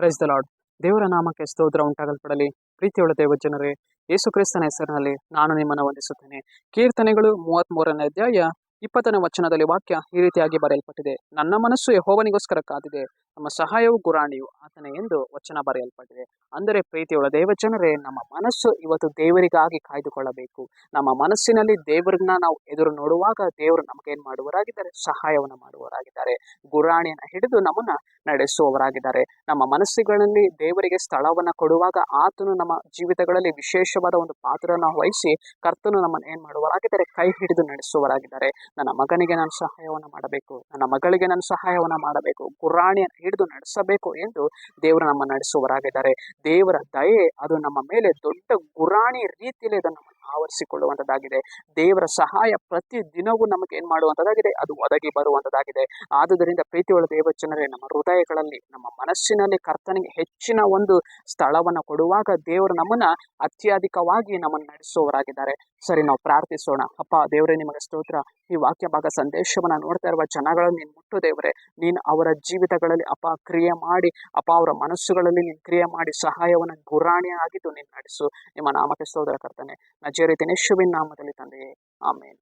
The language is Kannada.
Praise the lord. ದೇವರ ನಾಮಕ್ಕೆ ಸ್ತೋತ್ರ ಉಂಟಾಗಲ್ಪಡಲಿ. ಪ್ರೀತಿಯುಳ್ಳ ದೇವ ಜನರೇ, ಯೇಸು ಕ್ರಿಸ್ತನ ಹೆಸರಿನಲ್ಲಿ ನಾನು ನಿಮ್ಮನ್ನು ವಂದಿಸುತ್ತೇನೆ. ಕೀರ್ತನೆಗಳು 33ನೇ ಅಧ್ಯಾಯ 20ನೇ ವಚನದಲ್ಲಿ ವಾಕ್ಯ ಈ ರೀತಿಯಾಗಿ ಬರೆಯಲ್ಪಟ್ಟಿದೆ. ನನ್ನ ಮನಸ್ಸು ಯೆಹೋವನಿಗೋಸ್ಕರ ಕಾದಿದೆ, ನಮ್ಮ ಸಹಾಯವು ಗುರಾಣಿಯು ಆತನೇ ಎಂದು ವಚನ ಬರೆಯಲ್ಪಟ್ಟಿದೆ. ಅಂದರೆ ಪ್ರೀತಿಯುಳ್ಳ ದೇವ ಜನರೇ, ನಮ್ಮ ಮನಸ್ಸು ಇವತ್ತು ದೇವರಿಗಾಗಿ ಕಾಯ್ದುಕೊಳ್ಳಬೇಕು. ನಮ್ಮ ಮನಸ್ಸಿನಲ್ಲಿ ದೇವರನ್ನ ನಾವು ಎದುರು ನೋಡುವಾಗ ದೇವರು ನಮಗೇನು ಮಾಡುವರಾಗಿದ್ದಾರೆ? ಸಹಾಯವನ್ನು ಮಾಡುವರಾಗಿದ್ದಾರೆ. ಗುರಾಣಿಯನ್ನು ಹಿಡಿದು ನಮ್ಮನ್ನ ನಡೆಸುವವರಾಗಿದ್ದಾರೆ. ನಮ್ಮ ಮನಸ್ಸುಗಳಲ್ಲಿ ದೇವರಿಗೆ ಸ್ಥಳವನ್ನ ಕೊಡುವಾಗ ಆತನು ನಮ್ಮ ಜೀವಿತಗಳಲ್ಲಿ ವಿಶೇಷವಾದ ಒಂದು ಪಾತ್ರವನ್ನು ವಹಿಸಿ ಕರ್ತನು ನಮ್ಮನ್ನು ಏನ್ ಮಾಡುವರಾಗಿದ್ದಾರೆ? ಕೈ ಹಿಡಿದು ನಡೆಸುವವರಾಗಿದ್ದಾರೆ. ನನ್ನ ಮಗನಿಗೆ ನಾನು ಸಹಾಯವನ್ನು ಮಾಡಬೇಕು, ನನ್ನ ಮಗಳಿಗೆ ನಾನು ಸಹಾಯವನ್ನು ಮಾಡಬೇಕು, ಗುರಾಣಿಯನ್ನು ಹಿಡಿದು ನಡೆಸಬೇಕು ಎಂದು ದೇವರು ನಮ್ಮ ನಡೆಸುವವರಾಗಿದ್ದಾರೆ. ದೇವರ ದಯೆ ಅದು ನಮ್ಮ ಮೇಲೆ ದೊಡ್ಡ ಗುರಾಣಿ ರೀತಿಯಲ್ಲಿ ಅದನ್ನು ಆವರಿಸಿಕೊಳ್ಳುವಂಥದ್ದಾಗಿದೆ. ದೇವರ ಸಹಾಯ ಪ್ರತಿ ದಿನವೂ ನಮಗೆ ಏನ್ ಮಾಡುವಂಥದ್ದಾಗಿದೆ? ಅದು ಒದಗಿ ಬರುವಂಥದ್ದಾಗಿದೆ. ಆದುದರಿಂದ ಪ್ರೀತಿಯುಳ್ಳ ದೇವ ಜನರೇ, ನಮ್ಮ ಹೃದಯಗಳಲ್ಲಿ, ನಮ್ಮ ಮನಸ್ಸಿನಲ್ಲಿ ಕರ್ತನಿಗೆ ಹೆಚ್ಚಿನ ಒಂದು ಸ್ಥಳವನ್ನು ಕೊಡುವಾಗ ದೇವರು ನಮ್ಮನ್ನ ಅತ್ಯಧಿಕವಾಗಿ ನಮ್ಮನ್ನು ನಡೆಸುವವರಾಗಿದ್ದಾರೆ. ಸರಿ, ನಾವು ಪ್ರಾರ್ಥಿಸೋಣ. ಅಪ್ಪ ದೇವರೇ, ನಿಮಗೆ ಸ್ತೋತ್ರ. ಈ ವಾಕ್ಯ ಭಾಗ ಸಂದೇಶವನ್ನ ನೋಡ್ತಾ ಇರುವ ಜನಗಳನ್ನು ನೀನು ಮುಟ್ಟು ದೇವರೇ, ನೀನು ಅವರ ಜೀವಿತಗಳಲ್ಲಿ ಅಪ್ಪ ಕ್ರಿಯೆ ಮಾಡಿ, ಅಪ್ಪ ಅವರ ಮನಸ್ಸುಗಳಲ್ಲಿ ನೀನು ಕ್ರಿಯೆ ಮಾಡಿ ಸಹಾಯವನ್ನು ಗುರಾಣಿಯಾಗಿದ್ದು ನೀನು ನಡೆಸು. ನಿಮ್ಮ ನಾಮಕ್ಕೆ ಸ್ತೋತ್ರ ಕರ್ತನೆ. ನಜರೇತಿನ ಯೇಸುವಿನ ನಾಮದಲ್ಲಿ ತಂದೆಯೇ, ಆಮೇನ್.